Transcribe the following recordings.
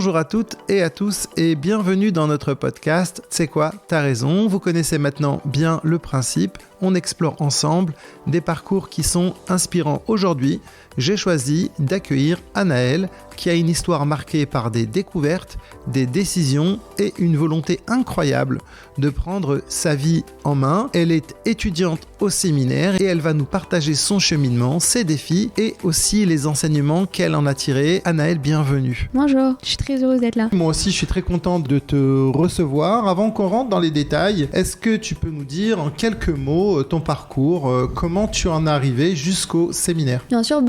Bonjour à toutes et à tous et bienvenue dans notre podcast C'est quoi, t'as raison. Vous connaissez maintenant bien le principe. On explore ensemble des parcours qui sont inspirants. Aujourd'hui, j'ai choisi d'accueillir Anaëlle qui a une histoire marquée par des découvertes, des décisions et une volonté incroyable de prendre sa vie en main. Elle est étudiante au séminaire et elle va nous partager son cheminement, ses défis et aussi les enseignements qu'elle en a tirés. Anaëlle, bienvenue. Bonjour, je suis très heureuse d'être là. Moi aussi, je suis très contente de te recevoir. Avant qu'on rentre dans les détails, est-ce que tu peux nous dire en quelques mots ton parcours, comment tu en es arrivé jusqu'au séminaire? Bien sûr,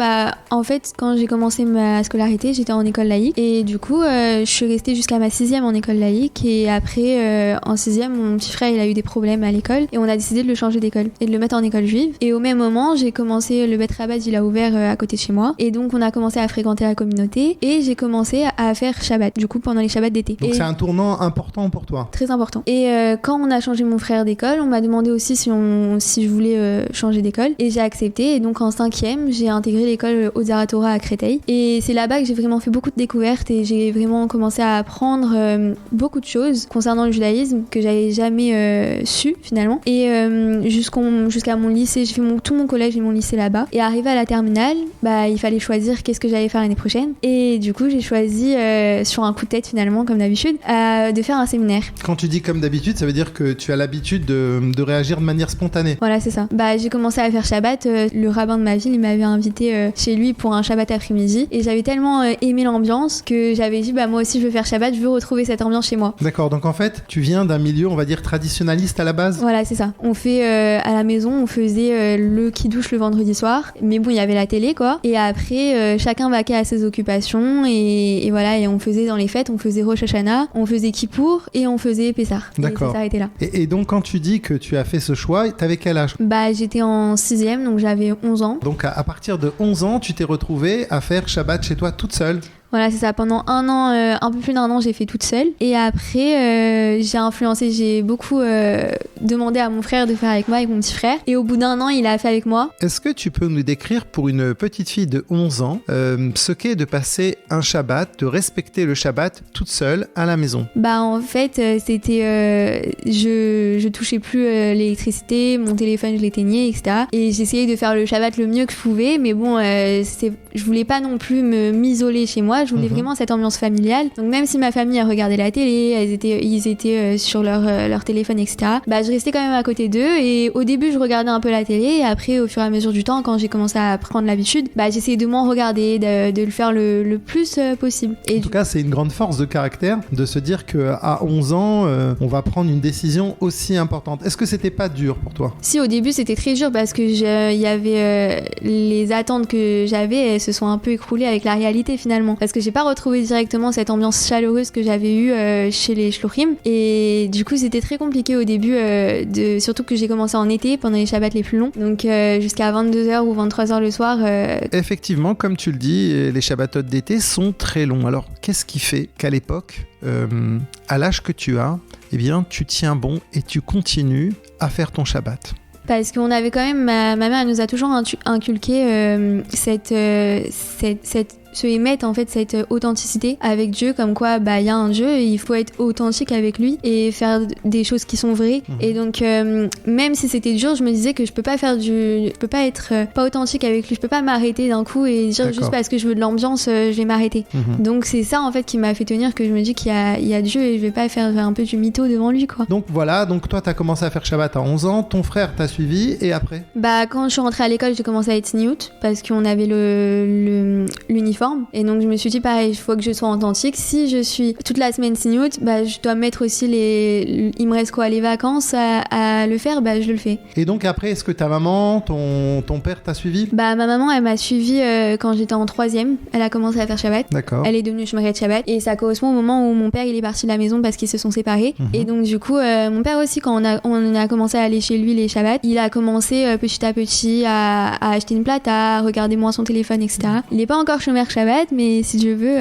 en fait, quand j'ai commencé ma scolarité, j'étais en école laïque et du coup, je suis restée jusqu'à ma 6e en école laïque et après, en 6e, mon petit frère, il a eu des problèmes à l'école et on a décidé de le changer d'école et de le mettre en école juive. Et au même moment, j'ai commencé, le Bet Rabbad, il a ouvert à côté de chez moi et donc on a commencé à fréquenter la communauté et j'ai commencé à faire Shabbat, du coup, pendant les Shabbats d'été. Donc c'est un tournant important pour toi? Très important. Et quand on a changé mon frère d'école, on m'a demandé aussi si je voulais changer d'école et j'ai accepté et donc en 5e, j'ai intégré l'école Ozar Torah à Créteil et c'est là-bas que j'ai vraiment fait beaucoup de découvertes et j'ai vraiment commencé à apprendre beaucoup de choses concernant le judaïsme que j'avais jamais su finalement et jusqu'à mon lycée, j'ai fait tout mon collège et mon lycée là-bas et arrivé à la terminale, il fallait choisir qu'est-ce que j'allais faire l'année prochaine et du coup j'ai choisi sur un coup de tête finalement comme d'habitude de faire un séminaire. Quand tu dis comme d'habitude, ça veut dire que tu as l'habitude de réagir de manière spontanée? Voilà, c'est ça. J'ai commencé à faire Shabbat, le rabbin de ma ville, il m'avait invité chez lui pour un Shabbat après-midi et j'avais tellement aimé l'ambiance que j'avais dit moi aussi je veux faire Shabbat, je veux retrouver cette ambiance chez moi. D'accord, donc en fait tu viens d'un milieu on va dire traditionnaliste à la base? Voilà, c'est ça. On fait à la maison, on faisait le kidouche le vendredi soir, mais bon il y avait la télé quoi et après chacun vaquait à ses occupations et voilà et on faisait dans les fêtes, on faisait Rosh Hashanah, on faisait Kippour et on faisait Pessah. D'accord. Et ça s'arrêtait là. Et donc quand tu dis que tu as fait ce choix, t'avais quel âge? J'étais en 6e donc j'avais 11 ans. Donc à partir de 11 ans, tu t'es retrouvée à faire Shabbat chez toi toute seule? Voilà, c'est ça. Pendant un an, un peu plus d'un an, j'ai fait toute seule. Et après, j'ai beaucoup demandé à mon frère de faire avec moi, avec mon petit frère. Et au bout d'un an, il a fait avec moi. Est-ce que tu peux nous décrire pour une petite fille de 11 ans ce qu'est de passer un Shabbat, de respecter le Shabbat toute seule à la maison? En fait, c'était... je touchais plus l'électricité, mon téléphone, je l'éteignais, etc. Et j'essayais de faire le Shabbat le mieux que je pouvais. Mais bon, je voulais pas non plus m'isoler chez moi. Je voulais vraiment cette ambiance familiale. Donc même si ma famille a regardé la télé, ils étaient sur leur téléphone, etc. Je restais quand même à côté d'eux et au début je regardais un peu la télé et après au fur et à mesure du temps quand j'ai commencé à prendre l'habitude, j'essayais de moins regarder, de le faire le plus possible. Et en tout cas c'est une grande force de caractère de se dire qu'à 11 ans on va prendre une décision aussi importante. Est-ce que c'était pas dur pour toi? Si, au début c'était très dur parce que il y avait les attentes que j'avais, elles se sont un peu écroulées avec la réalité finalement. Parce que j'ai pas retrouvé directement cette ambiance chaleureuse que j'avais eue chez les shluchim et du coup c'était très compliqué au début surtout que j'ai commencé en été pendant les Shabbats les plus longs donc jusqu'à 22h ou 23h le soir. Effectivement, comme tu le dis, les Shabbatot d'été sont très longs. Alors qu'est-ce qui fait qu'à l'époque, à l'âge que tu as, tu tiens bon et tu continues à faire ton Shabbat? Parce qu'on avait quand même, ma mère elle nous a toujours inculqué se émettre en fait cette authenticité avec Dieu, comme quoi il y a un Dieu et il faut être authentique avec lui et faire des choses qui sont vraies. Et donc même si c'était dur, je me disais que je peux pas être pas authentique avec lui, je peux pas m'arrêter d'un coup et dire juste parce que je veux de l'ambiance je vais m'arrêter. Donc c'est ça en fait qui m'a fait tenir, que je me dis qu'il y a Dieu et je vais pas faire un peu du mytho devant lui quoi. Donc voilà, donc toi t'as commencé à faire Shabbat à 11 ans, ton frère t'a suivi et après? Quand je suis rentrée à l'école, j'ai commencé à être sniout parce qu'on avait l'uniforme. Et donc je me suis dit pareil, il faut que je sois authentique. Si je suis toute la semaine sniout, je dois mettre aussi il me reste quoi, les vacances à le faire, je le fais. Et donc après, est-ce que ta maman, ton père t'a suivi? Ma maman, elle m'a suivi quand j'étais en 3e. Elle a commencé à faire Shabbat. D'accord. Elle est devenue Shomeret Shabbat. Et ça correspond au moment où mon père il est parti de la maison parce qu'ils se sont séparés. Et donc du coup, mon père aussi, quand on a commencé à aller chez lui les Shabbats, il a commencé petit à petit à acheter une plate, à regarder moins son téléphone, etc. Il n'est pas encore Shomer Shabbat, mais si Dieu veut,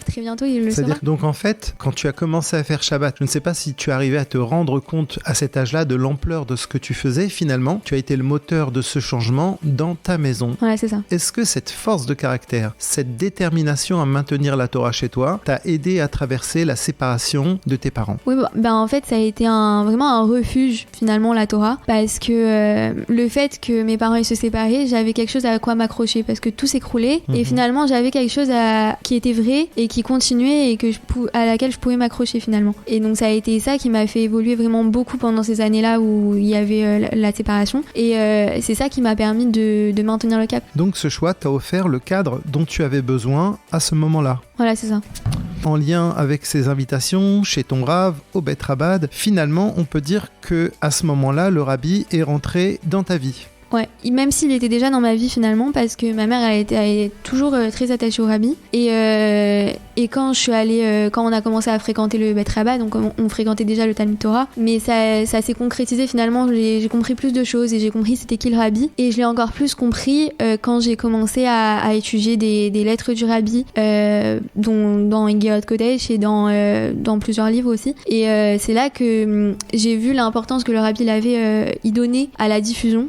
très bientôt il le saura. C'est-à-dire donc en fait, quand tu as commencé à faire Shabbat, je ne sais pas si tu arrivais à te rendre compte à cet âge-là de l'ampleur de ce que tu faisais. Finalement, tu as été le moteur de ce changement dans ta maison. Ouais, c'est ça. Est-ce que cette force de caractère, cette détermination à maintenir la Torah chez toi, t'a aidé à traverser la séparation de tes parents? Oui, en fait, ça a été vraiment un refuge, finalement, la Torah, parce que le fait que mes parents ils se séparaient, j'avais quelque chose à quoi m'accrocher, parce que tout s'écroulait, et finalement, j'avais quelque chose qui était vrai et qui continuait et à laquelle je pouvais m'accrocher, finalement. Et donc, ça a été ça qui m'a fait évoluer vraiment beaucoup pendant ces années-là où il y avait la séparation, et c'est ça qui m'a permis de maintenir le cap. Donc, ce choix t'a offert le cadre dont tu avais besoin à ce moment-là. Voilà, c'est ça. En lien avec ces invitations chez ton Rav, au Bet Rabad, finalement, on peut dire que à ce moment-là, le Rabbi est rentré dans ta vie. Ouais, même s'il était déjà dans ma vie finalement, parce que ma mère elle est toujours très attachée au Rabbi. Et quand je suis allée, quand on a commencé à fréquenter le Bet Rabad, donc on fréquentait déjà le Talmud Torah, mais ça s'est concrétisé finalement. J'ai compris plus de choses et j'ai compris c'était qui le Rabbi. Et je l'ai encore plus compris quand j'ai commencé à étudier des lettres du Rabbi, dont dans Iggeot Kodesh et dans plusieurs livres aussi. Et c'est là que j'ai vu l'importance que le Rabbi avait y donné à la diffusion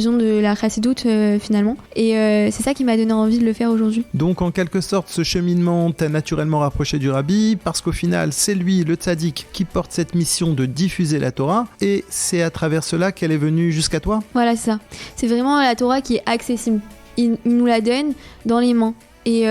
de la chassidoute finalement. Et c'est ça qui m'a donné envie de le faire aujourd'hui. Donc en quelque sorte, ce cheminement t'a naturellement rapproché du Rabbi, parce qu'au final, c'est lui, le tzaddik, qui porte cette mission de diffuser la Torah, et c'est à travers cela qu'elle est venue jusqu'à toi. Voilà, c'est ça. C'est vraiment la Torah qui est accessible. Il nous la donne dans les mains. Et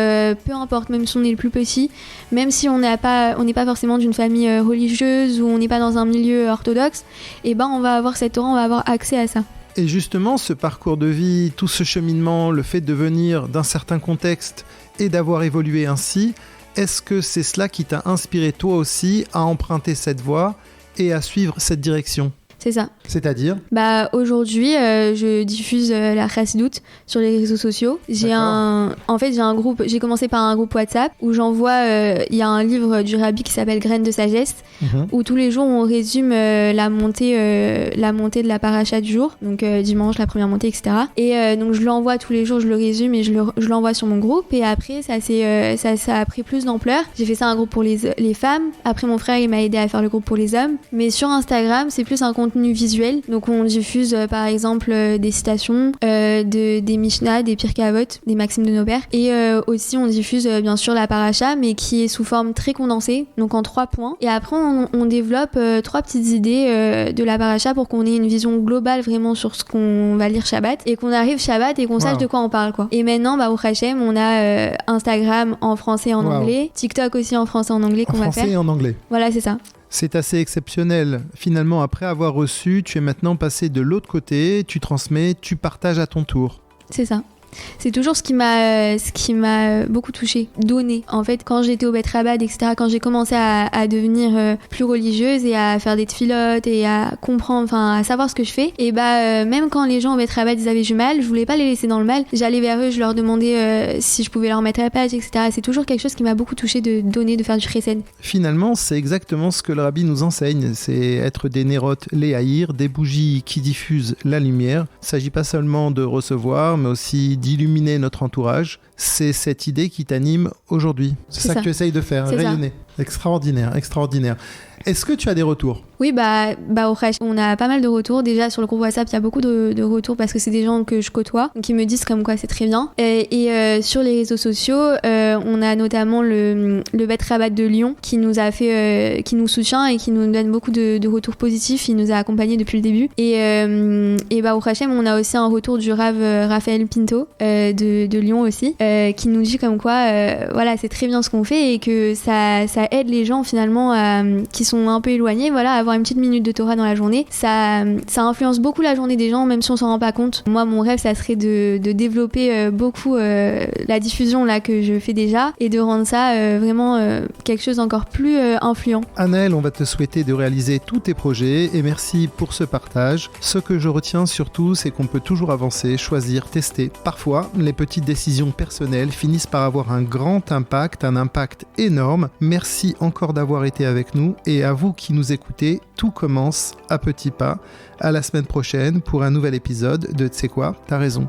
peu importe, même si on est le plus petit, même si on n'est pas forcément d'une famille religieuse ou on n'est pas dans un milieu orthodoxe, et ben on va avoir cette Torah, on va avoir accès à ça. Et justement, ce parcours de vie, tout ce cheminement, le fait de venir d'un certain contexte et d'avoir évolué ainsi, est-ce que c'est cela qui t'a inspiré toi aussi à emprunter cette voie et à suivre cette direction ? C'est ça. C'est-à-dire ? Aujourd'hui, je diffuse la chassidoute sur les réseaux sociaux. J'ai un groupe, j'ai commencé par un groupe WhatsApp où j'envoie, il y a un livre du Rabbi qui s'appelle Graines de sagesse, où tous les jours on résume la montée de la paracha du jour, donc dimanche la première montée, etc. Et donc je l'envoie tous les jours, je le résume et je l'envoie sur mon groupe. Et après ça a pris plus d'ampleur. J'ai fait ça un groupe pour les femmes. Après mon frère il m'a aidé à faire le groupe pour les hommes. Mais sur Instagram c'est plus un contenu visuel, donc on diffuse par exemple des citations, des Mishnah, des Pirkei Avot, des maximes de nos pères, et aussi on diffuse bien sûr la paracha, mais qui est sous forme très condensée, donc en 3 points, et après on développe 3 petites idées de la paracha pour qu'on ait une vision globale vraiment sur ce qu'on va lire Shabbat, et qu'on arrive Shabbat et qu'on sache de quoi on parle, quoi. Et maintenant Baruch Hashem, on a Instagram en français et en anglais, TikTok aussi en français et en anglais qu'on va faire. En français et en anglais. Voilà, c'est ça. C'est assez exceptionnel. Finalement, après avoir reçu, tu es maintenant passé de l'autre côté, tu transmets, tu partages à ton tour. C'est ça. C'est toujours ce qui m'a beaucoup touchée, donner. En fait, quand j'étais au Bet Rabad, etc., quand j'ai commencé à devenir plus religieuse et à faire des tfilotes et à comprendre, enfin à savoir ce que je fais, et même quand les gens au Bet Rabad ils avaient du mal, je voulais pas les laisser dans le mal. J'allais vers eux, je leur demandais si je pouvais leur mettre à la page, etc. C'est toujours quelque chose qui m'a beaucoup touchée, de donner, de faire du chesed. Finalement, c'est exactement ce que le Rabbi nous enseigne, c'est être des nérotes léaïr, des bougies qui diffusent la lumière. Il ne s'agit pas seulement de recevoir, mais aussi d'illuminer notre entourage. C'est cette idée qui t'anime aujourd'hui. C'est ça que tu essayes de faire, rayonner. Extraordinaire, extraordinaire. Est-ce que tu as des retours ? Oui, on a pas mal de retours. Déjà, sur le groupe WhatsApp, il y a beaucoup de retours parce que c'est des gens que je côtoie, qui me disent comme quoi c'est très bien. Et sur les réseaux sociaux, on a notamment le Bet Rabad de Lyon qui nous a fait, qui nous soutient et qui nous donne beaucoup de retours positifs. Il nous a accompagnés depuis le début. Et Baruch Hashem, on a aussi un retour du Rav Raphaël Pinto de Lyon aussi, qui nous dit comme quoi, voilà, c'est très bien ce qu'on fait et que ça aide les gens finalement qui sont un peu éloignés, voilà, avoir une petite minute de Torah dans la journée, ça influence beaucoup la journée des gens, même si on s'en rend pas compte. Moi, mon rêve, ça serait de développer beaucoup la diffusion là que je fais déjà et de rendre ça vraiment quelque chose d'encore plus influent. Anaëlle, on va te souhaiter de réaliser tous tes projets et merci pour ce partage. Ce que je retiens surtout, c'est qu'on peut toujours avancer, choisir, tester. Parfois, les petites décisions personnelles finissent par avoir un grand impact, un impact énorme. Merci encore d'avoir été avec nous et à vous qui nous écoutez, tout commence à petits pas. À la semaine prochaine pour un nouvel épisode de Tu sais quoi, t'as raison.